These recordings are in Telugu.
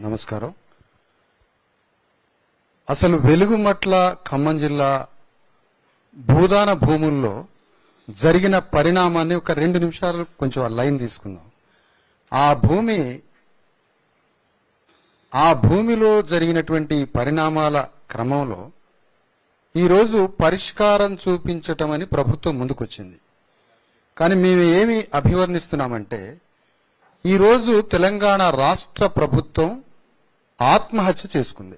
నమస్కారం. అసలు వెలుగుమట్ల ఖమ్మం జిల్లా భూదాన భూముల్లో జరిగిన పరిణామాన్ని ఒక 2 నిమిషాలు కొంచెం ఆ లైన్ తీసుకుందాం. ఆ భూమిలో జరిగినటువంటి పరిణామాల క్రమంలో ఈరోజు పరిష్కారం చూపించటం అని ప్రభుత్వం ముందుకొచ్చింది. కానీ మేము ఏమి అభివర్ణిస్తున్నామంటే, ఈరోజు తెలంగాణ రాష్ట్ర ప్రభుత్వం ఆత్మహత్య చేసుకుంది.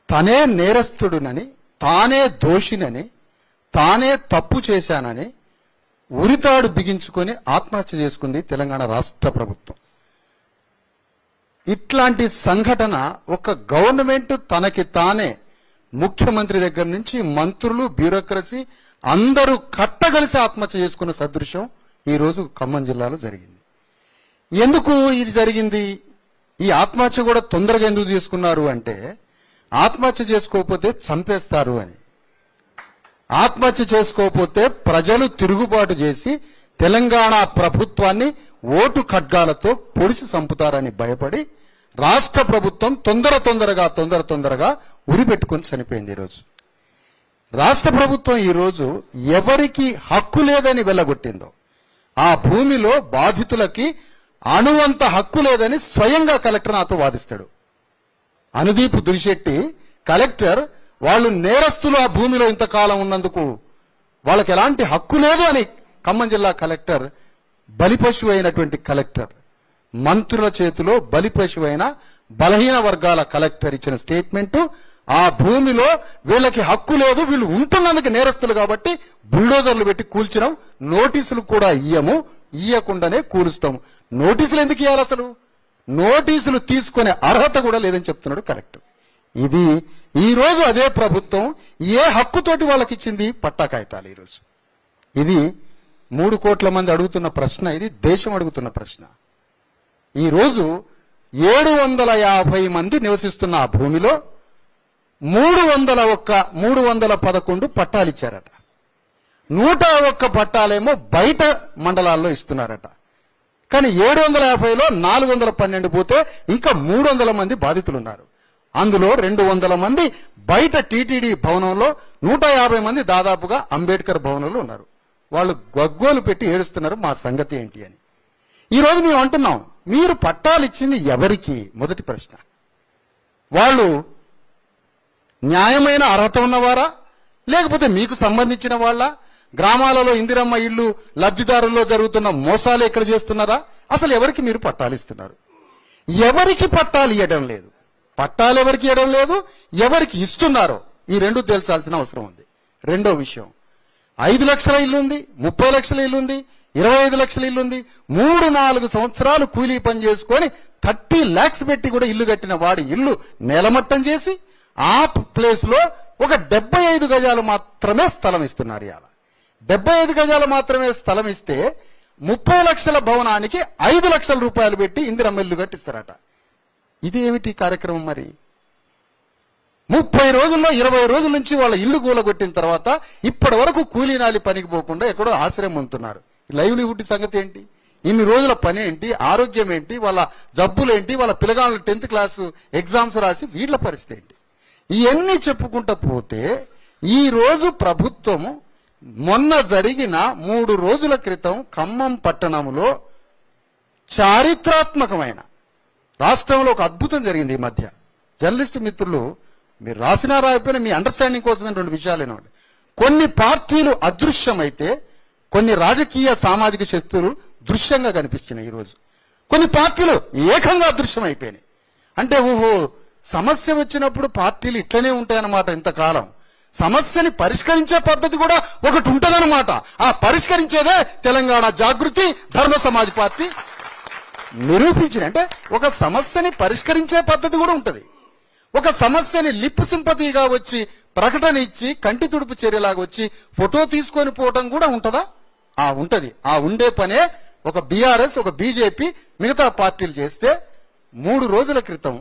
తనే నేరస్తుడునని, తానే దోషినని, తానే తప్పు చేశానని ఉరితాడు బిగించుకొని ఆత్మహత్య చేసుకుంది తెలంగాణ రాష్ట్ర ప్రభుత్వం. ఇట్లాంటి సంఘటన ఒక గవర్నమెంట్ తనకి తానే ముఖ్యమంత్రి దగ్గర నుంచి మంత్రులు, బ్యూరోక్రసీ అందరూ కట్టగలిసి ఆత్మహత్య చేసుకున్న సదృశ్యం ఈరోజు ఖమ్మం జిల్లాలో జరిగింది. ఎందుకు ఇది జరిగింది? ఈ ఆత్మహత్య కూడా తొందరగా ఎందుకు చేసుకున్నారు అంటే, ఆత్మహత్య చేసుకోకపోతే చంపేస్తారు అని. ఆత్మహత్య చేసుకోకపోతే ప్రజలు తిరుగుబాటు చేసి తెలంగాణ ప్రభుత్వాన్ని ఓటు ఖడ్గాలతో పొడిసి చంపుతారని భయపడి రాష్ట్ర ప్రభుత్వం తొందరగా ఉరి పెట్టుకుని చనిపోయింది. ఈరోజు రాష్ట్ర ప్రభుత్వం ఈరోజు ఎవరికి హక్కు లేదని వెళ్ళగొట్టిందో, ఆ భూమిలో బాధితులకి అణువంత హక్కు లేదని స్వయంగా కలెక్టర్ నాతో వాదిస్తాడు. అనుదీప్ దురిశెట్టి కలెక్టర్, వాళ్ళు నేరస్తులు ఆ భూమిలో ఇంతకాలం ఉన్నందుకు వాళ్ళకి ఎలాంటి హక్కు లేదు అని ఖమ్మం జిల్లా కలెక్టర్, బలిపశువు అయినటువంటి కలెక్టర్, మంత్రుల చేతిలో బలిపశువైన బలహీన వర్గాల కలెక్టర్ ఇచ్చిన స్టేట్మెంటు, ఆ భూమిలో వీళ్ళకి హక్కు లేదు, వీళ్ళు ఉంటున్నందుకు నేరస్తులు కాబట్టి బుల్డోజర్లు పెట్టి కూల్చినాం, నోటీసులు కూడా ఇయ్యకుండానే కూలుస్తాము. నోటీసులు ఎందుకు ఇవ్వాలి? అసలు నోటీసులు తీసుకునే అర్హత కూడా లేదని చెప్తున్నాడు కలెక్టర్. ఇది ఈరోజు అదే ప్రభుత్వం ఏ హక్కుతోటి వాళ్ళకి ఇచ్చింది? పట్టా కాగితాలు. ఈరోజు ఇది 3 కోట్ల మంది అడుగుతున్న ప్రశ్న, ఇది దేశం అడుగుతున్న ప్రశ్న. ఈరోజు 750 మంది నివసిస్తున్న ఆ భూమిలో 311 పట్టాలు ఇచ్చారట. 101 పట్టాలేమో బయట మండలాల్లో ఇస్తున్నారట. కానీ 750లో 412 పోతే ఇంకా 300 మంది బాధితులు ఉన్నారు. అందులో 200 మంది బయట టీటీడీ భవనంలో, 150 మంది దాదాపుగా అంబేద్కర్ భవనంలో ఉన్నారు. వాళ్ళు గగ్గోలు పెట్టి ఏడుస్తున్నారు, మా సంగతి ఏంటి అని. ఈరోజు మేము అంటున్నాం, మీరు పట్టాలు ఇచ్చింది ఎవరికి? మొదటి ప్రశ్న. వాళ్ళు న్యాయమైన అర్హత ఉన్నవారా, లేకపోతే మీకు సంబంధించిన వాళ్ళ? గ్రామాలలో ఇందిరమ్మ ఇల్లు లబ్ధిదారుల్లో జరుగుతున్న మోసాలు ఎక్కడ చేస్తున్నారా? అసలు ఎవరికి మీరు పట్టాలు ఇస్తున్నారు? ఎవరికి పట్టాలు ఇవ్వడం లేదు, పట్టాలు ఎవరికి ఇవ్వడం లేదు, ఎవరికి ఇస్తున్నారో ఈ 2 తేల్చాల్సిన అవసరం ఉంది. రెండో విషయం, 5 లక్షల ఇల్లు ఉంది, 30 లక్షల ఇల్లు ఉంది, 25 లక్షల ఇల్లు ఉంది. 3-4 సంవత్సరాలు కూలీ పని చేసుకొని 30 lakhs పెట్టి కూడా ఇల్లు కట్టిన వాడి ఇల్లు నేలమట్టం చేసి ఆ ప్లేస్ లో ఒక 75 గజాలు మాత్రమే స్థలం ఇస్తున్నారు. ఇవాళ 75 గజాలు మాత్రమే స్థలం ఇస్తే 30 లక్షల భవనానికి 5 లక్షల రూపాయలు పెట్టి ఇందిరమ్మ ఇల్లు కట్టిస్తారట. ఇది ఏమిటి కార్యక్రమం? మరి 30 రోజుల్లో 20 రోజుల నుంచి వాళ్ళ ఇల్లు కూలగొట్టిన తర్వాత ఇప్పటి వరకు కూలీనాలి పనికి పోకుండా ఎక్కడో ఆశ్రయం పొందుతున్నారు. లైవ్లీహుడ్ సంగతి ఏంటి? ఇన్ని రోజుల పని ఏంటి? ఆరోగ్యం ఏంటి? వాళ్ళ జబ్బులేంటి? వాళ్ళ పిల్లగాళ్ళు 10th క్లాసు ఎగ్జామ్స్ రాసి వీళ్ళ పరిస్థితి ఏంటి? ఇవన్నీ చెప్పుకుంటూ పోతే ఈ రోజు ప్రభుత్వం మొన్న జరిగిన 3 రోజుల క్రితం ఖమ్మం పట్టణంలో చారిత్రాత్మకమైన, రాష్ట్రంలో ఒక అద్భుతం జరిగింది. ఈ మధ్య జర్నలిస్ట్ మిత్రులు, మీరు రాసినా రాకపోయినా మీ అండర్స్టాండింగ్ కోసమే 2 విషయాలు ఏనండి. కొన్ని పార్టీలు అదృశ్యమైతే కొన్ని రాజకీయ సామాజిక శక్తులు దృశ్యంగా కనిపిస్తున్నాయి. ఈరోజు కొన్ని పార్టీలు ఏకంగా అదృశ్యం అయిపోయినాయి. అంటే ఓహో, సమస్య వచ్చినప్పుడు పార్టీలు ఇట్లనే ఉంటాయన్నమాట. ఇంతకాలం సమస్యని పరిష్కరించే పద్ధతి కూడా ఒకటి ఉంటదన్నమాట. ఆ పరిష్కరించేదే తెలంగాణ జాగృతి ధర్మ సమాజ్ పార్టీ నిరూపించిన. అంటే ఒక సమస్యని పరిష్కరించే పద్ధతి కూడా ఉంటది. ఒక సమస్యని లిప్ సింపతిగా వచ్చి ప్రకటన ఇచ్చి కంటి తుడుపు చర్యలాగా వచ్చి ఫోటో తీసుకొని పోవటం కూడా ఉంటదా? ఉంటది. ఆ ఉండే పనే ఒక బీఆర్ఎస్, ఒక బీజేపీ, మిగతా పార్టీలు చేస్తే 3 రోజుల క్రితం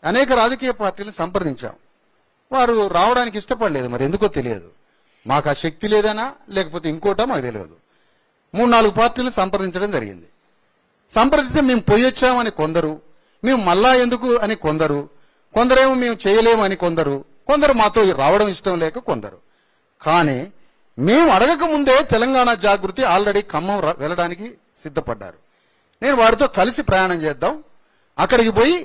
అనేక రాజకీయ పార్టీలను సంప్రదించాం. వారు రావడానికి ఇష్టపడలేదు. మరి ఎందుకో తెలియదు. మాకు ఆ శక్తి లేదనా లేకపోతే ఇంకోటా మాకు తెలియదు. 3-4 పార్టీలను సంప్రదించడం జరిగింది. సంప్రదిస్తే మేము పోయొచ్చామని కొందరు, మేము మళ్ళా ఎందుకు అని కొందరేమో మేము చేయలేము అని కొందరు మాతో రావడం ఇష్టం లేక కొందరు. కానీ మేము అడగక ముందే తెలంగాణ జాగృతి ఆల్రెడీ ఖమ్మం వెళ్ళడానికి సిద్ధపడ్డారు. నేను వారితో కలిసి ప్రయాణం చేద్దాం, అక్కడికి పోయి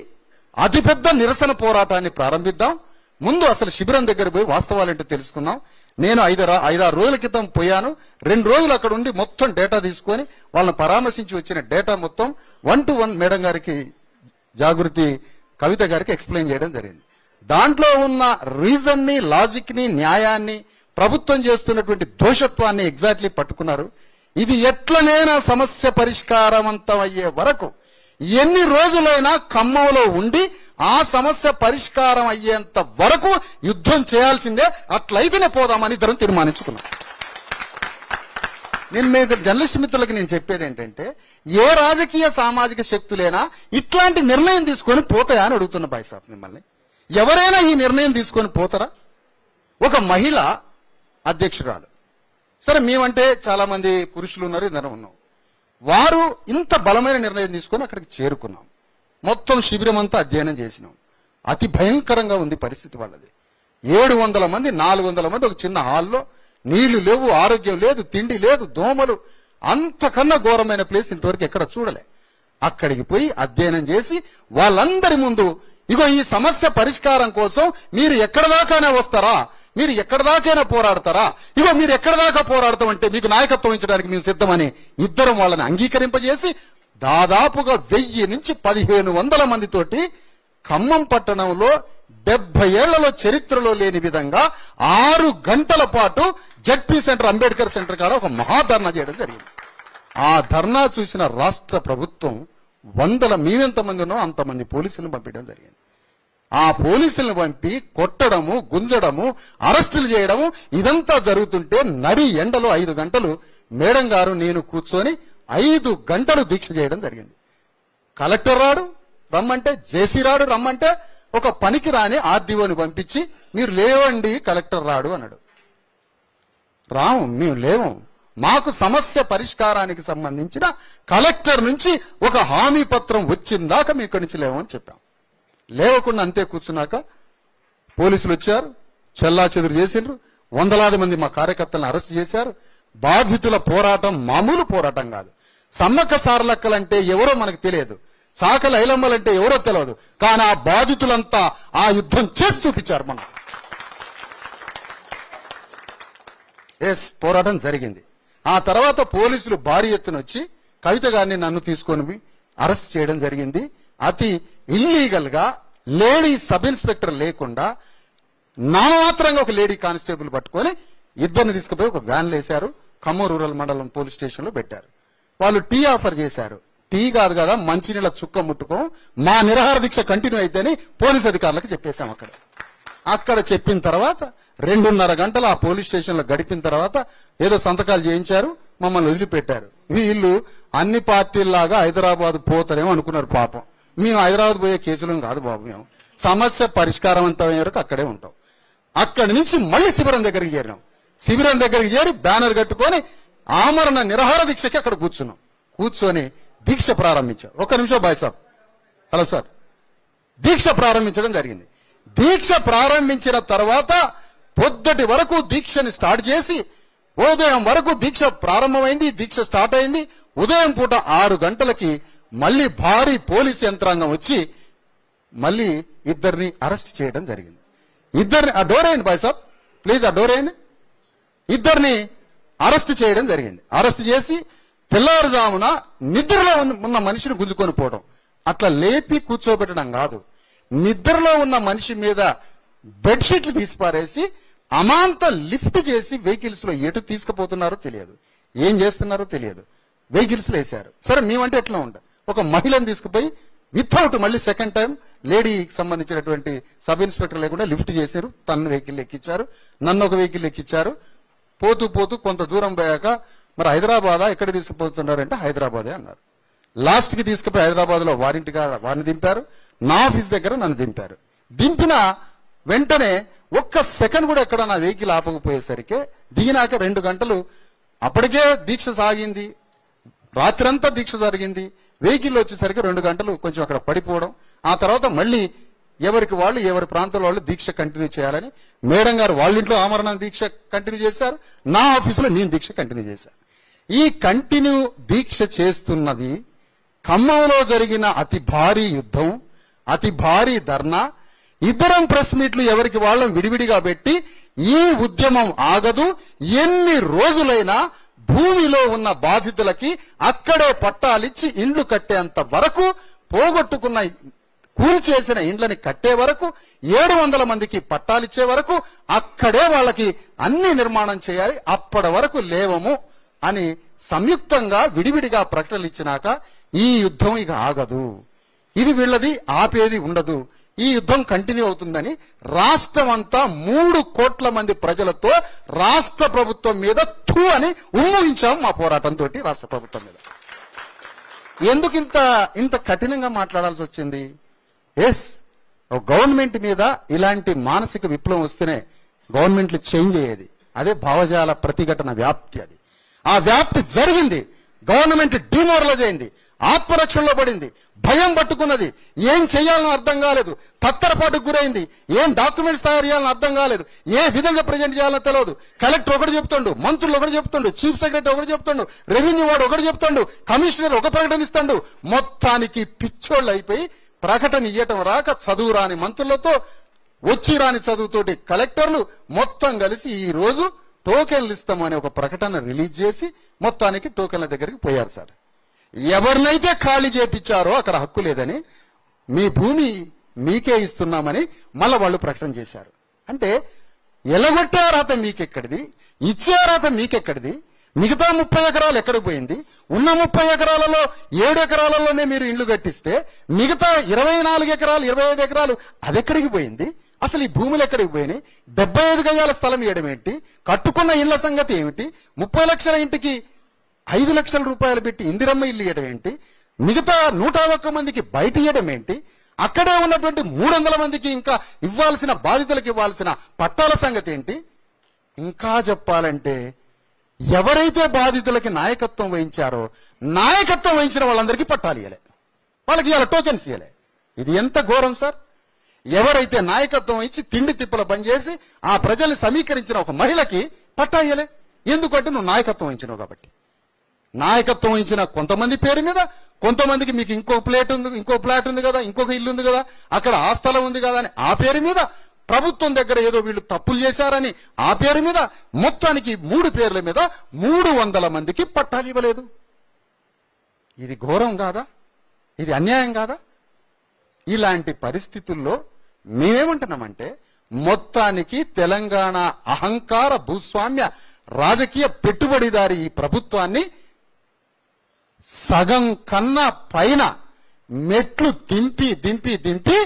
అతిపెద్ద నిరసన పోరాటాన్ని ప్రారంభిద్దాం, ముందు అసలు శిబిరం దగ్గర పోయి వాస్తవాలేంటో తెలుసుకుందాం. నేను 5-6 రోజుల క్రితం పోయాను. 2 రోజులు అక్కడ ఉండి మొత్తం డేటా తీసుకొని వాళ్ళని పరామర్శించి వచ్చిన డేటా మొత్తం 1-to-1 మేడం గారికి, జాగృతి కవిత గారికి ఎక్స్ప్లెయిన్ చేయడం జరిగింది. దాంట్లో ఉన్న రీజన్ ని, లాజిక్ ని, న్యాయాన్ని, ప్రభుత్వం చేస్తున్నటువంటి దోషత్వాన్ని ఎగ్జాక్ట్లీ పట్టుకున్నారు. ఇది ఎట్లనైనా సమస్య పరిష్కారవంతం అయ్యే వరకు ఎన్ని రోజులైనా ఖమ్మంలో ఉండి ఆ సమస్య పరిష్కారం అయ్యేంత వరకు యుద్ధం చేయాల్సిందే, అట్లయితేనే పోదామని ఇద్దరం తీర్మానించుకున్నాం. నేను మీకు జర్నలిస్ట్ మిత్రులకు నేను చెప్పేది ఏంటంటే, ఏ రాజకీయ సామాజిక శక్తులైనా ఇట్లాంటి నిర్ణయం తీసుకొని పోతాయా అని అడుగుతున్న బాయ్ సాబ్ మిమ్మల్ని. ఎవరైనా ఈ నిర్ణయం తీసుకొని పోతారా? ఒక మహిళ అధ్యక్షురాలు, సరే మేమంటే చాలా మంది పురుషులు ఉన్నారు, ఇద్దరు ఉన్నాం. వారు ఇంత బలమైన నిర్ణయం తీసుకొని అక్కడికి చేరుకున్నాం. మొత్తం శిబిరం అంతా అధ్యయనం చేసినాం. అతి భయంకరంగా ఉంది పరిస్థితి వాళ్ళది. 700 మంది, 400 మంది ఒక చిన్న హాల్లో, నీళ్లు లేవు, ఆరోగ్యం లేదు, తిండి లేదు, దోమలు, అంతకన్నా ఘోరమైన ప్లేస్ ఇంతవరకు ఎక్కడ చూడలే. అక్కడికి పోయి అధ్యయనం చేసి వాళ్ళందరి ముందు, ఇగో ఈ సమస్య పరిష్కారం కోసం మీరు ఎక్కడి దాకానే వస్తారా, మీరు ఎక్కడి దాకైనా పోరాడతారా, ఇగో మీరు ఎక్కడి దాకా పోరాడతామంటే మీకు నాయకత్వం ఇచ్చడానికి మేము సిద్ధమని ఇద్దరం వాళ్ళని అంగీకరింపజేసి దాదాపుగా 1000 నుంచి 1500 మందితోటి ఖమ్మం పట్టణంలో 70 ఏళ్లలో చరిత్రలో లేని విధంగా 6 గంటల పాటు జడ్పీ సెంటర్, అంబేద్కర్ సెంటర్ కాడ ఒక మహాధర్నా చేయడం జరిగింది. ఆ ధర్నా చూసిన రాష్ట్ర ప్రభుత్వం మేమెంతమంది ఉన్నామో అంతమంది పోలీసులను పంపించడం జరిగింది. ఆ పోలీసులను పంపి కొట్టడము, గుంజడము, అరెస్టులు చేయడము ఇదంతా జరుగుతుంటే నడి ఎండలో 5 గంటలు మేడం గారు నేను కూర్చొని 5 గంటలు దీక్ష చేయడం జరిగింది. కలెక్టర్ రాడు రమ్మంటే, జేసీ రాడు రమ్మంటే, ఒక పనికి రాని ఆర్డీఓని పంపించి మీరు లేవండి కలెక్టర్ రాడు అన్నాడు. రాము, మేము లేవం, మాకు సమస్య పరిష్కారానికి సంబంధించిన కలెక్టర్ నుంచి ఒక హామీ పత్రం వచ్చిందాక మీ ఇక్కడి నుంచి లేవని చెప్పాం. లేవకుండా అంతే కూర్చున్నాక పోలీసులు వచ్చారు, చెల్లా చెదురు చేసిండ్రు, 100లాది మంది మా కార్యకర్తలను అరెస్ట్ చేశారు. బాధితుల పోరాటం మామూలు పోరాటం కాదు. సమ్మక్క సారలక్కలంటే ఎవరో మనకు తెలియదు, సాకల ఐలమ్మలంటే ఎవరో తెలియదు, కానీ ఆ బాధితులంతా ఆ యుద్ధం చేసి చూపించారు. మనం పోరాటం జరిగింది. ఆ తర్వాత పోలీసులు భారీ ఎత్తున వచ్చి కవిత గారిని, నన్ను తీసుకొని అరెస్ట్ చేయడం జరిగింది. అతి ఇల్లీగల్ గా లేడీ సబ్ ఇన్స్పెక్టర్ లేకుండా నామమాత్రంగా ఒక లేడీ కానిస్టేబుల్ పట్టుకొని ఇద్దరిని తీసుకుపోయి ఒక వ్యాన్లు వేశారు. ఖమ్మం రూరల్ మండలం పోలీస్ స్టేషన్ లో పెట్టారు. వాళ్ళు టీ ఆఫర్ చేశారు. టీ కాదు కదా, మంచినీళ్ళ చుక్క ముట్టుకో, మా నిరాహార దీక్ష కంటిన్యూ అయితేనే పోలీస్ అధికారులకు చెప్పేశాం. అక్కడ చెప్పిన తర్వాత 2.5 గంటలు ఆ పోలీస్ స్టేషన్ లో గడిపిన తర్వాత ఏదో సంతకాలు చేయించారు, మమ్మల్ని వదిలిపెట్టారు. వీళ్ళు అన్ని పార్టీల్లాగా హైదరాబాద్ పోతారేమో అనుకున్నారు. పాపం మేము హైదరాబాద్ పోయే కేసులు కాదు బాబు, మేము సమస్య పరిష్కారవంతమయ్యే వరకు అక్కడే ఉంటాం. అక్కడి నుంచి మళ్ళీ శిబిరం దగ్గరికి చేరినాం. శిబిరం దగ్గరికి చేరి బ్యానర్ కట్టుకొని ఆమరణ నిరాహార దీక్షకి అక్కడ కూర్చొని దీక్ష ప్రారంభించాం. 1 నిమిషం బాయ్ సాబ్, హలో సార్. దీక్ష ప్రారంభించడం జరిగింది. దీక్ష ప్రారంభించిన తర్వాత పొద్దుటి వరకు దీక్షని స్టార్ట్ చేసి ఉదయం వరకు దీక్ష ప్రారంభమైంది, దీక్ష స్టార్ట్ అయింది. ఉదయం పూట 6 గంటలకి మళ్ళీ భారీ పోలీసు యంత్రాంగం వచ్చి మళ్ళీ ఇద్దరిని అరెస్ట్ చేయడం జరిగింది. ఇద్దరిని, ఆ డోర్ వేయండి బాయ్ సాబ్ ప్లీజ్, ఆ డోర్ వేయండి. ఇద్దరిని అరెస్ట్ చేయడం జరిగింది. అరెస్ట్ చేసి తెల్లవారుజామున నిద్రలో ఉన్న మనిషిని గుంజుకొని పోవడం, అట్లా లేపి కూర్చోబెట్టడం కాదు, నిద్రలో ఉన్న మనిషి మీద బెడ్షీట్లు తీసిపారేసి అమాంత లిఫ్ట్ చేసి వెహికల్స్ లో ఎటు తీసుకుపోతున్నారో తెలియదు, ఏం చేస్తున్నారో తెలియదు, వెహికల్స్ లో వేశారు. సరే మేమంటే ఎట్లా ఉండ, ఒక మహిళను తీసుకుపోయి వితౌట్ మళ్ళీ సెకండ్ టైం లేడీకి సంబంధించినటువంటి సబ్ ఇన్స్పెక్టర్ లేకుండా లిఫ్ట్ చేశారు. తన వెహికల్ ఎక్కించారు, నన్ను ఒక వెహికల్ ఎక్కించారు. పోతూ కొంత దూరం పోయాక మరి హైదరాబాదా ఎక్కడ తీసుకుపోతున్నారంటే హైదరాబాదే అన్నారు. లాస్ట్ కి తీసుకుపోయి హైదరాబాద్ లో వారిని దింపారు. నా ఆఫీస్ దగ్గర నన్ను దింపారు. దింపిన వెంటనే ఒక్క సెకండ్ కూడా ఎక్కడ నా వెహికల్ ఆపకపోయేసరికి దిగినాక 2 గంటలు అప్పటికే దీక్ష సాగింది, రాత్రంతా దీక్ష జరిగింది. వెహికల్ వచ్చేసరికి 2 గంటలు కొంచెం అక్కడ పడిపోవడం, ఆ తర్వాత మళ్ళీ ఎవరికి వాళ్ళు ఎవరి ప్రాంతంలో వాళ్ళు దీక్ష కంటిన్యూ చేయాలని మేడం గారు వాళ్ళ ఇంట్లో ఆమరణ దీక్ష కంటిన్యూ చేశారు, నా ఆఫీసులో నేను దీక్ష కంటిన్యూ చేశాను. ఈ కంటిన్యూ దీక్ష చేస్తున్నది ఖమ్మంలో జరిగిన అతి భారీ యుద్ధం, అతి భారీ ధర్నా, ఇద్దరం ప్రెస్ మీట్లు ఎవరికి వాళ్ళం విడివిడిగా పెట్టి ఈ ఉద్యమం ఆగదు, ఎన్ని రోజులైనా భూమిలో ఉన్న బాధితులకి అక్కడే పట్టాలిచ్చి ఇండ్లు కట్టేంత వరకు, పోగొట్టుకున్న కూల్చేసిన ఇండ్లని కట్టే వరకు, 700 మందికి పట్టాలిచ్చే వరకు అక్కడే వాళ్ళకి అన్ని నిర్మాణం చేయాలి, అప్పటి వరకు లేవము అని సంయుక్తంగా విడివిడిగా ప్రకటనలు ఇచ్చినాక ఈ యుద్ధం ఇక ఆగదు, ఇది వీళ్ళది ఆపేది ఉండదు, ఈ యుద్ధం కంటిన్యూ అవుతుందని రాష్ట్రం అంతా 3 కోట్ల మంది ప్రజలతో రాష్ట్ర ప్రభుత్వం మీద థూ అని ఉమ్మూయించాం మా పోరాటంతో రాష్ట్ర ప్రభుత్వం మీద. ఎందుకు ఇంత కఠినంగా మాట్లాడాల్సి వచ్చింది? ఎస్, గవర్నమెంట్ మీద ఇలాంటి మానసిక విప్లవం వస్తేనే గవర్నమెంట్లు చేంజ్ అయ్యేది. అదే భావజాల ప్రతిఘటన వ్యాప్తి. అది ఆ వ్యాప్తి జరిగింది. గవర్నమెంట్ డిమోరలైజ్ అయింది, ఆత్మరక్షణలో పడింది, భయం పట్టుకున్నది, ఏం చేయాలని అర్థం కాలేదు, తత్తరపాటుకు గురైంది, ఏం డాక్యుమెంట్స్ తయారు చేయాలని అర్థం కాలేదు, ఏ విధంగా ప్రజెంట్ చేయాలని తెలియదు. కలెక్టర్ ఒకటి చెప్తుండు, మంత్రులు ఒకటి చెప్తుండు, చీఫ్ సెక్రటరీ ఒకటి చెప్తుండు, రెవెన్యూ వాడు ఒకటి చెప్తుండు, కమిషనర్ ఒక ప్రకటన ఇస్తాడు. మొత్తానికి పిచ్చోళ్ళు అయిపోయి ప్రకటన ఇయ్యటం రాక చదువు రాని మంత్రులతో, వచ్చి రాని చదువుతోటి కలెక్టర్లు మొత్తం కలిసి ఈ రోజు టోకెన్లు ఇస్తామని ఒక ప్రకటన రిలీజ్ చేసి మొత్తానికి టోకెన్ల దగ్గరికి పోయారు. సార్, ఎవరినైతే ఖాళీ చేపించారో అక్కడ హక్కు లేదని, మీ భూమి మీకే ఇస్తున్నామని మళ్ళా వాళ్ళు ప్రకటన చేశారు. అంటే ఎలగొట్టే అర్హత మీకెక్కడిది, ఇచ్చే అర్హత మీకెక్కడిది? మిగతా 30 ఎకరాలు ఎక్కడికి పోయింది? ఉన్న 30 ఎకరాలలో 7 ఎకరాలలోనే మీరు ఇళ్లు కట్టిస్తే మిగతా 24 ఎకరాలు 25 ఎకరాలు అదెక్కడికి పోయింది? అసలు ఈ భూములు ఎక్కడికి పోయినాయి? 75 గజాల స్థలం ఇవ్వడం ఏంటి? కట్టుకున్న ఇళ్ల సంగతి ఏమిటి? 30 లక్షల ఇంటికి 5 లక్షల రూపాయలు పెట్టి ఇందిరమ్మ ఇల్లు ఇవ్వడం ఏంటి? మిగతా 101 మందికి బయట ఇవ్వడం ఏంటి? అక్కడే ఉన్నటువంటి 300 మందికి ఇంకా ఇవ్వాల్సిన బాధితులకు ఇవ్వాల్సిన పట్టాల సంగతి ఏంటి? ఇంకా చెప్పాలంటే ఎవరైతే బాధితులకి నాయకత్వం వహించారో నాయకత్వం వహించిన వాళ్ళందరికీ పట్టాలు ఇవ్వలే, వాళ్ళకి ఇవాళ టోకెన్స్ ఇవ్వలే. ఇది ఎంత ఘోరం సార్! ఎవరైతే నాయకత్వం ఇచ్చి తిండి తిప్పల పనిచేసి ఆ ప్రజల్ని సమీకరించిన ఒక మహిళకి పట్టా ఇవ్వలే. ఎందుకంటే నువ్వు నాయకత్వం వహించినావు కాబట్టి. నాయకత్వం వహించిన కొంతమంది పేరు మీద, కొంతమందికి మీకు ఇంకో ఫ్లాట్ ఉంది కదా, ఇంకొక ఇల్లు ఉంది కదా, అక్కడ ఆ స్థలం ఉంది కదా అని ఆ పేరు మీద, ప్రభుత్వం దగ్గర ఏదో వీళ్ళు తప్పులు చేశారని ఆ పేరు మీద, మొత్తానికి 3 పేర్ల మీద 300 మందికి పట్టాలు ఇవ్వలేదు. ఇది ఘోరం కాదా? ఇది అన్యాయం కాదా? ఇలాంటి పరిస్థితుల్లో మేమేమంటున్నామంటే, మొత్తానికి తెలంగాణ అహంకార భూస్వామ్య రాజకీయ పెట్టుబడిదారి ఈ ప్రభుత్వాన్ని సగం కన్నా పైన మెట్లు దింపి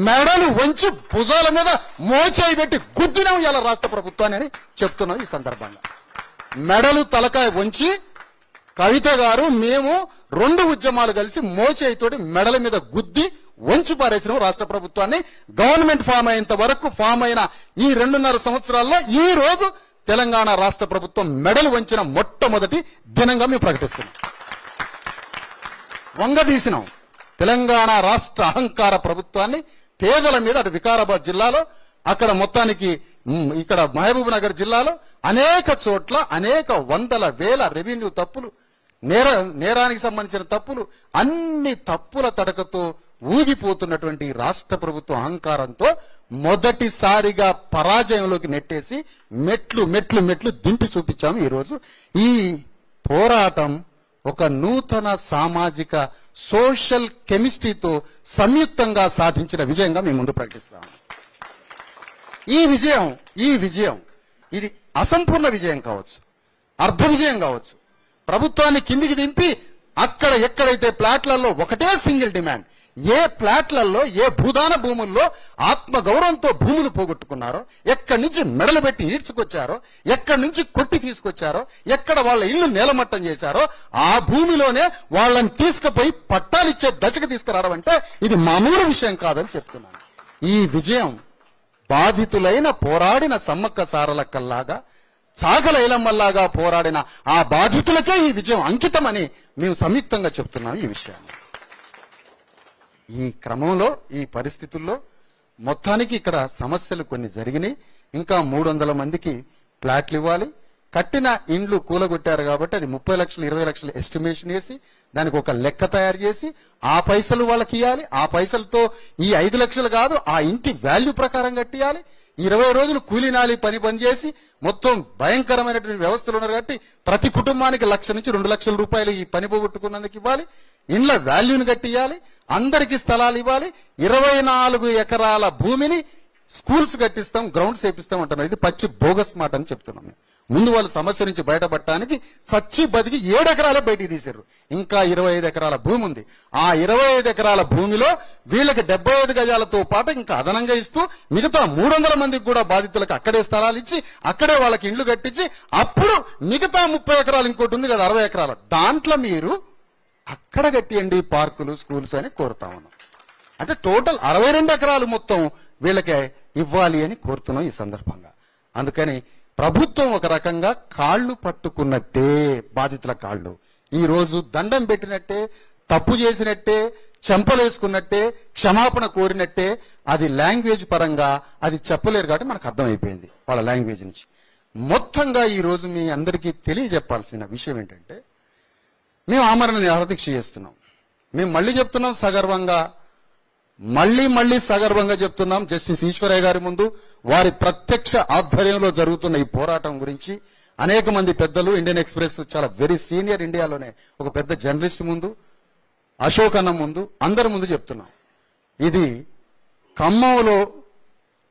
మెడలు వంచి భుజాల మీద మోచేయి పెట్టి గుద్దినాం ఇలా రాష్ట్ర ప్రభుత్వాన్ని అని చెప్తున్నాం. ఈ సందర్భంగా మెడలు తలకాయ వంచి కవిత గారు మేము 2 ఉద్యమాలు కలిసి మోచేయితోటి మెడల మీద గుద్ది వంచి పారేసినాం రాష్ట్ర ప్రభుత్వాన్ని. గవర్నమెంట్ ఫామ్ అయ్యేంత వరకు ఫామ్ అయిన ఈ 2.5 సంవత్సరాల్లో ఈ రోజు తెలంగాణ రాష్ట్ర ప్రభుత్వం మెడలు వంచిన మొట్టమొదటి దినంగా మేము ప్రకటిస్తున్నాం. వంగదీసినాం తెలంగాణ రాష్ట్ర అహంకార ప్రభుత్వాన్ని. పేదల మీద అటు వికారాబాద్ జిల్లాలో, అక్కడ మొత్తానికి ఇక్కడ మహబూబ్ నగర్ జిల్లాలో అనేక చోట్ల అనేక వందల వేల రెవెన్యూ తప్పులు, నేరానికి సంబంధించిన తప్పులు, అన్ని తప్పుల తడకతో ఊగిపోతున్నటువంటి రాష్ట్ర ప్రభుత్వం అహంకారంతో మొదటిసారిగా పరాజయంలోకి నెట్టేసి మెట్లు దింపి చూపించాము. ఈరోజు ఈ పోరాటం ఒక నూతన సామాజిక సోషల్ కెమిస్ట్రీతో సంయుక్తంగా సాధించిన విజయంగా మేము ముందు ప్రకటిస్తాము. ఈ విజయం ఇది అసంపూర్ణ విజయం కావచ్చు, అర్ధ విజయం కావచ్చు. ప్రభుత్వాన్ని కిందికి దింపి అక్కడ ఎక్కడైతే ప్లాట్లలో ఒకటే సింగిల్ డిమాండ్, ఏ ప్లాట్లలో ఏ భూదాన భూముల్లో ఆత్మగౌరవంతో భూములు పోగొట్టుకున్నారో, ఎక్కడి నుంచి మెడలు పెట్టి ఈడ్చుకొచ్చారో, ఎక్కడి నుంచి కొట్టి తీసుకొచ్చారో, ఎక్కడ వాళ్ళ ఇల్లు నేలమట్టం చేశారో ఆ భూమిలోనే వాళ్ళని తీసుకుపోయి పట్టాలిచ్చే దశకు తీసుకురావడం అంటే ఇది మామూలు విషయం కాదని చెప్తున్నాను. ఈ విజయం బాధితులైన పోరాడిన సమ్మక్క సారలక్కల్లాగా చాకలైలమ్మల్లాగా పోరాడిన ఆ బాధితులకే ఈ విజయం అంకితమని మేము సంయుక్తంగా చెప్తున్నాం ఈ విషయాన్ని. ఈ క్రమంలో ఈ పరిస్థితుల్లో మొత్తానికి ఇక్కడ సమస్యలు కొన్ని జరిగినాయి. ఇంకా 300 మందికి ప్లాట్లు ఇవ్వాలి. కట్టిన ఇండ్లు కూలగొట్టారు కాబట్టి అది 30 లక్షలు 20 లక్షలు ఎస్టిమేషన్ వేసి దానికి ఒక లెక్క తయారు చేసి ఆ పైసలు వాళ్ళకి ఇవ్వాలి. ఆ పైసలతో ఈ 5 లక్షలు కాదు, ఆ ఇంటి వాల్యూ ప్రకారం కట్టియాలి. 20 రోజులు కూలీనాలి పని చేసి మొత్తం భయంకరమైనటువంటి వ్యవస్థలు ఉన్నారు కాబట్టి ప్రతి కుటుంబానికి 1 నుంచి 2 లక్షల రూపాయలు ఈ పని పోగొట్టుకున్నందుకు ఇవ్వాలి. ఇండ్ల వాల్యూని కట్టియాలి. అందరికీ స్థలాలు ఇవ్వాలి. 24 ఎకరాల భూమిని స్కూల్స్ కట్టిస్తాం, గ్రౌండ్స్ వేపిస్తాం అంటున్నారు. ఇది పచ్చి బోగస్ మాట అని చెప్తున్నాం. ముందు వాళ్ళు సమస్య నుంచి బయటపడటానికి సచ్చి బతికి 7 ఎకరాలే బయటికి తీశారు. ఇంకా 25 ఎకరాల భూమి ఉంది. ఆ 25 ఎకరాల భూమిలో వీళ్ళకి 75 గజాలతో పాటు ఇంకా అదనంగా ఇస్తూ మిగతా 300 మందికి కూడా బాధితులకు అక్కడే స్థలాలు ఇచ్చి అక్కడే వాళ్ళకి ఇండ్లు కట్టించి అప్పుడు మిగతా 30 ఎకరాలు ఇంకోటి ఉంది కదా 60 ఎకరాలు, దాంట్లో మీరు అక్కడ కట్టియండి పార్కులు స్కూల్స్ అని కోరుతా ఉన్నాం. అంటే టోటల్ 62 ఎకరాలు మొత్తం వీళ్ళకే ఇవ్వాలి అని కోరుతున్నాం ఈ సందర్భంగా. అందుకని ప్రభుత్వం ఒక రకంగా కాళ్ళు పట్టుకున్నట్టే, బాధితుల కాళ్ళు ఈ రోజు దండం పెట్టినట్టే, తప్పు చేసినట్టే, చెంపలేసుకున్నట్టే, క్షమాపణ కోరినట్టే. అది లాంగ్వేజ్ పరంగా అది చెప్పలేరు కాబట్టి మనకు అర్థమైపోయింది వాళ్ళ లాంగ్వేజ్ నుంచి. మొత్తంగా ఈ రోజు మీ అందరికీ తెలియజెప్పాల్సిన విషయం ఏంటంటే, మేము ఆమరణ నిరాదీక్ష చేస్తున్నాం. మేము మళ్ళీ చెప్తున్నాం సగర్వంగా, మళ్ళీ సగర్వంగా చెప్తున్నాం జస్టిస్ ఈశ్వరయ్య గారి ముందు, వారి ప్రత్యక్ష ఆధ్వర్యంలో జరుగుతున్న ఈ పోరాటం గురించి అనేక మంది పెద్దలు, ఇండియన్ ఎక్స్ప్రెస్ చాలా వెరీ సీనియర్ ఇండియాలోనే ఒక పెద్ద జర్నలిస్ట్ ముందు, అశోక్ అన్న ముందు, అందరి ముందు చెప్తున్నాం. ఇది ఖమ్మంలో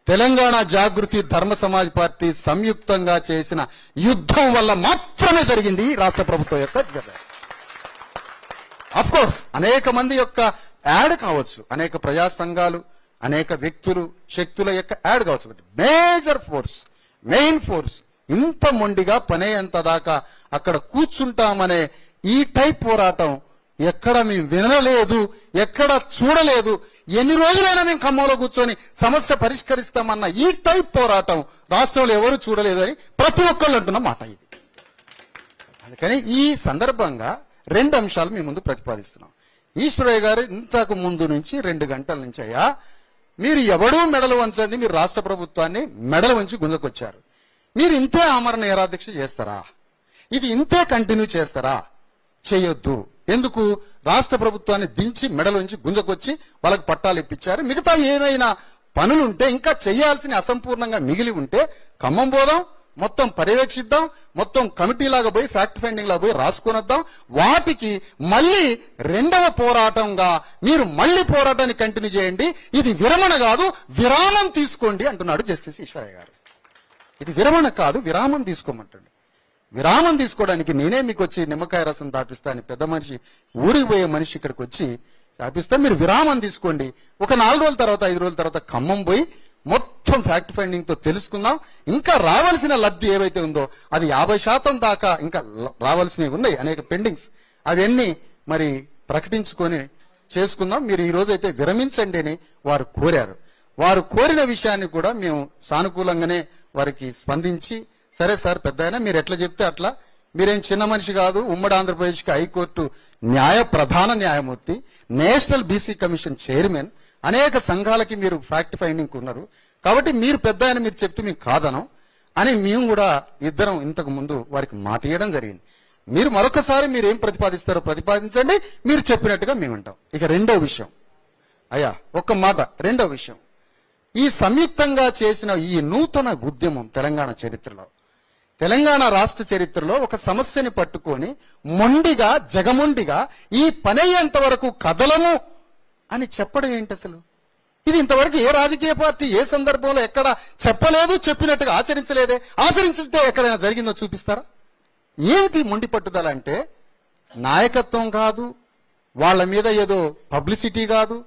తెలంగాణ జాగృతి ధర్మ సమాజ్ పార్టీ సంయుక్తంగా చేసిన యుద్ధం వల్ల మాత్రమే జరిగింది రాష్ట్ర ప్రభుత్వం యొక్క. అఫ్ కోర్స్ అనేక మంది యొక్క యాడ్ కావచ్చు, అనేక ప్రజా సంఘాలు, అనేక వ్యక్తులు, శక్తుల యొక్క యాడ్ కావచ్చు. మేజర్ ఫోర్స్, మెయిన్ ఫోర్స్ ఇంత మొండిగా పనేంత దాకా అక్కడ కూర్చుంటామనే ఈ టైప్ పోరాటం ఎక్కడ మేము వినలేదు, ఎక్కడ చూడలేదు. ఎన్ని రోజులైనా మేము ఖమ్మంలో కూర్చొని సమస్య పరిష్కరిస్తామన్న ఈ టైప్ పోరాటం రాష్ట్రంలో ఎవరు చూడలేదు అని ప్రతి ఒక్కళ్ళు అంటున్న మాట ఇది. అందుకని ఈ సందర్భంగా 2 అంశాలు మీ ముందు ప్రతిపాదిస్తున్నాం. ఈశ్వరయ్య గారు ఇంతకు ముందు నుంచి 2 గంటల నుంచి, అయ్యా మీరు ఎవడూ మెడలు వంచండి, మీరు రాష్ట్ర ప్రభుత్వాన్ని మెడలు వంచి గుంజకొచ్చారు, మీరు ఇంతే ఆమరణ నిరాదీక్ష చేస్తారా, ఇది ఇంతే కంటిన్యూ చేస్తారా? చేయొద్దు. ఎందుకు? రాష్ట్ర ప్రభుత్వాన్ని దించి మెడలు వంచి గుంజకొచ్చి వాళ్ళకి పట్టాలు ఇప్పించారు. మిగతా ఏమైనా పనులుంటే, ఇంకా చేయాల్సిన అసంపూర్ణంగా మిగిలి ఉంటే ఖమ్మం పోదాం, మొత్తం పర్యవేక్షిద్దాం, మొత్తం కమిటీ లాగా పోయి ఫ్యాక్ట్ ఫైండింగ్ లాగా పోయి రాసుకొని వద్దాం. వాటికి మళ్ళీ 2వ పోరాటంగా మీరు మళ్ళీ పోరాటాన్ని కంటిన్యూ చేయండి. ఇది విరమణ కాదు, విరామం తీసుకోండి అంటున్నాడు జస్టిస్ ఈశ్వరయ్య గారు. ఇది విరమణ కాదు, విరామం తీసుకోమంటాడు. విరామం తీసుకోవడానికి నేనే మీకు వచ్చి నిమ్మకాయ రసం తాపిస్తా అని పెద్ద మనిషి, ఊరికి పోయే మనిషి ఇక్కడికి వచ్చి తాపిస్తా, మీరు విరామం తీసుకోండి. ఒక 4 రోజుల తర్వాత 5 రోజుల తర్వాత ఖమ్మం పోయి మొత్తం ఫ్యాక్ట్ ఫైండింగ్ తో తెలుసుకుందాం. ఇంకా రావాల్సిన లబ్ధి ఏవైతే ఉందో అది 50% దాకా ఇంకా రావాల్సినవి ఉన్నాయి, అనేక పెండింగ్స్, అవన్నీ మరి ప్రకటించుకొని చేసుకుందాం. మీరు ఈ రోజు అయితే విరమించండి అని వారు కోరారు. వారు కోరిన విషయాన్ని కూడా మేము సానుకూలంగానే వారికి స్పందించి, సరే సార్ పెద్ద మీరు ఎట్లా చెప్తే అట్లా, మీరేం చిన్న మనిషి కాదు, ఉమ్మడి ఆంధ్రప్రదేశ్కి హైకోర్టు ప్రధాన న్యాయమూర్తి, నేషనల్ బీసీ కమిషన్ చైర్మన్, అనేక సంఘాలకి మీరు ఫ్యాక్ట్ ఫైండింగ్ ఉన్నారు కాబట్టి మీరు పెద్ద మీరు చెప్తే మేము కాదనం అని మేము కూడా ఇద్దరం ఇంతకు ముందు వారికి మాట ఇవ్వడం జరిగింది. మీరు మరొకసారి మీరు ఏం ప్రతిపాదిస్తారో ప్రతిపాదించండి, మీరు చెప్పినట్టుగా మేము వింటాం. ఇక 2వ విషయం, అయ్యా ఒక్క మాట, 2వ విషయం, ఈ సంయుక్తంగా చేసిన ఈ నూతన ఉద్యమం తెలంగాణ చరిత్రలో, తెలంగాణ రాష్ట్ర చరిత్రలో ఒక సమస్యని పట్టుకొని మొండిగా జగమొండిగా ఈ పనయ్యేంత వరకు కదలము అని చెప్పడం ఏంటి అసలు? ఇది ఇంతవరకు ఏ రాజకీయ పార్టీ ఏ సందర్భంలో ఎక్కడ చెప్పలేదు, చెప్పినట్టుగా ఆచరించలేదే. ఆచరించితే ఎక్కడైనా జరిగిందో చూపిస్తారా? ఏమిటి మొండి పట్టుదల అంటే? నాయకత్వం కాదు, వాళ్ళ మీద ఏదో పబ్లిసిటీ కాదు,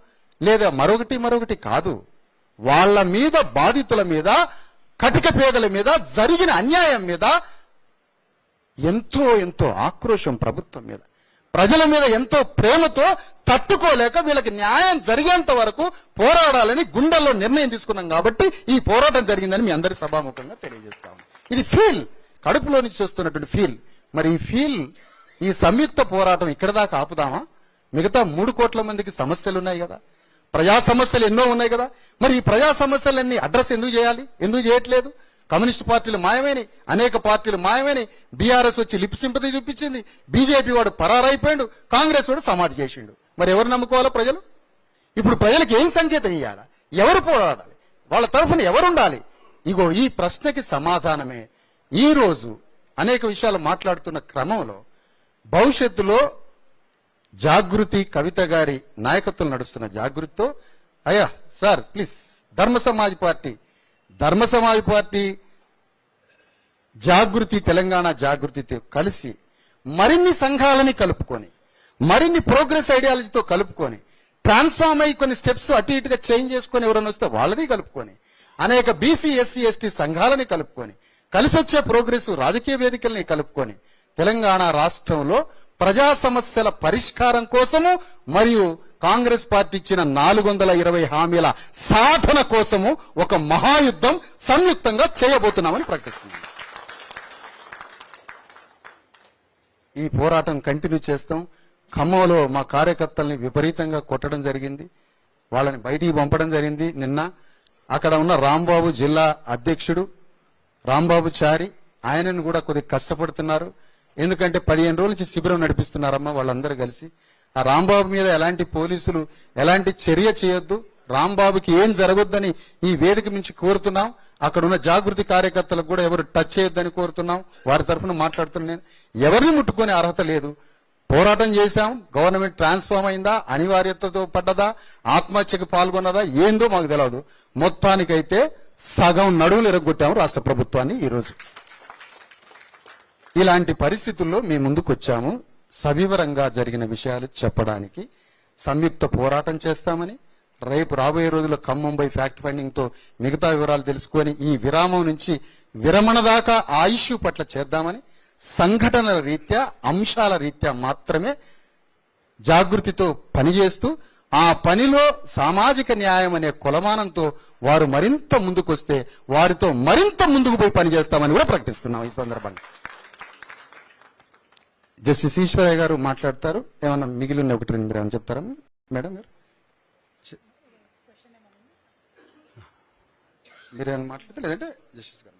లేదా మరొకటి కాదు. వాళ్ళ మీద, బాధితుల మీద, కటిక పేదల మీద జరిగిన అన్యాయం మీద ఎంతో ఆక్రోశం, ప్రభుత్వం మీద, ప్రజల మీద ఎంతో ప్రేమతో తట్టుకోలేక వీళ్ళకి న్యాయం జరిగేంత వరకు పోరాడాలని గుండెల్లో నిర్ణయం తీసుకున్నాం కాబట్టి ఈ పోరాటం జరిగిందని మీ అందరి సభాముఖంగా తెలియజేస్తాము. ఇది ఫీల్ కడుపులో నుంచి వస్తున్నటువంటి ఫీల్. మరి ఈ ఫీల్, ఈ సంయుక్త పోరాటం ఇక్కడ దాకా ఆపుదామా? మిగతా 3 కోట్ల మందికి సమస్యలు ఉన్నాయి కదా, ప్రజా సమస్యలు ఎన్నో ఉన్నాయి కదా. మరి ఈ ప్రజా సమస్యలన్నీ అడ్రస్ ఎందుకు చేయాలి? ఎందుకు చేయట్లేదు? కమ్యూనిస్ట్ పార్టీలు మాయమైనవి, అనేక పార్టీలు మాయమైనవి. బీఆర్ఎస్ వచ్చి లిప్ సింపతి చూపించింది, బీజేపీ వాడు పరారైపోయాడు, కాంగ్రెస్ వాడు సమాధి చేసిండు. మరి ఎవరు నమ్ముకోవాలో ప్రజలు? ఇప్పుడు ప్రజలకు ఏం సంకేతం ఇవ్వాలి? ఎవరు పోరాడాలి? వాళ్ళ తరఫున ఎవరుండాలి? ఇగో ఈ ప్రశ్నకి సమాధానమే ఈ రోజు అనేక విషయాలు మాట్లాడుతున్న క్రమంలో భవిష్యత్తులో జాగృతి కవిత గారి నాయకత్వం నడుస్తున్న జాగృతితో, అయ్యా సార్ ప్లీజ్, ధర్మ సమాజ్ పార్టీ జాగృతి, తెలంగాణ జాగృతితో కలిసి మరిన్ని సంఘాలని కలుపుకొని, మరిన్ని ప్రోగ్రెస్ ఐడియాలజీతో కలుపుకొని, ట్రాన్స్ఫార్మ్ అయ్యి కొన్ని స్టెప్స్ అటు ఇటుగా చేంజ్ చేసుకొని ఎవరైనా వస్తే వాళ్ళని కలుపుకొని, అనేక బీసీ ఎస్సీ ఎస్టీ సంఘాలని కలుపుకొని, కలిసి వచ్చే ప్రోగ్రెస్ రాజకీయ వేదికల్ని కలుపుకొని తెలంగాణ రాష్ట్రంలో ప్రజా సమస్యల పరిష్కారం కోసము మరియు కాంగ్రెస్ పార్టీ ఇచ్చిన 420 హామీల సాధన కోసము ఒక మహాయుద్ధం సంయుక్తంగా చేయబోతున్నామని ప్రకటిస్తున్నాం. ఈ పోరాటం కంటిన్యూ చేస్తాం. ఖమ్మంలో మా కార్యకర్తల్ని విపరీతంగా కొట్టడం జరిగింది, వాళ్ళని బయటికి పంపడం జరిగింది. నిన్న అక్కడ ఉన్న రాంబాబు, జిల్లా అధ్యక్షుడు రాంబాబు చారి, ఆయనను కూడా కొద్దిగా కష్టపడుతున్నారు. ఎందుకంటే 15 రోజుల నుంచి శిబిరం నడిపిస్తున్నారమ్మా వాళ్ళందరూ కలిసి. ఆ రాంబాబు మీద ఎలాంటి పోలీసులు ఎలాంటి చర్య చేయొద్దు, రాంబాబుకి ఏం జరగొద్దని ఈ వేదిక నుంచి కోరుతున్నాం. అక్కడ ఉన్న జాగృతి కార్యకర్తలకు కూడా ఎవరు టచ్ చేయొద్దని కోరుతున్నాం. వారి తరఫున మాట్లాడుతున్నాను. నేను ఎవరిని ముట్టుకునే అర్హత లేదు. పోరాటం చేశాం, గవర్నమెంట్ ట్రాన్స్ఫార్మ్ అయిందా, అనివార్యతతో పడ్డదా, ఆత్మహత్యకు పాల్గొన్నదా ఏందో మాకు తెలియదు. మొత్తానికైతే సగం నడువులు ఎరగొట్టాము రాష్ట్ర ప్రభుత్వాన్ని. ఈరోజు ఇలాంటి పరిస్థితుల్లో మేము ముందుకు వచ్చాము సవివరంగా జరిగిన విషయాలు చెప్పడానికి. సంయుక్త పోరాటం చేస్తామని, రేపు రాబోయే రోజుల్లో ఖమ్మం బై ఫ్యాక్ట్ ఫైండింగ్ తో మిగతా వివరాలు తెలుసుకొని ఈ విరామం నుంచి విరమణ దాకా ఆ ఇష్యూ పట్ల చేద్దామని, సంఘటనల రీత్యా అంశాల రీత్యా మాత్రమే జాగృతితో పనిచేస్తూ ఆ పనిలో సామాజిక న్యాయం అనే కొలమానంతో వారు మరింత ముందుకొస్తే వారితో మరింత ముందుకు పోయి పనిచేస్తామని కూడా ప్రకటిస్తున్నాం. ఈ సందర్భంగా జస్టిస్ ఈశ్వరయ్య గారు మాట్లాడతారు. ఏమన్నా మిగిలిన 1-2 మీరు ఏమన్నా చెప్తారా మేడం గారు? మీరేమన్నా మాట్లాడతారు లేదంటే జస్టిస్ గారు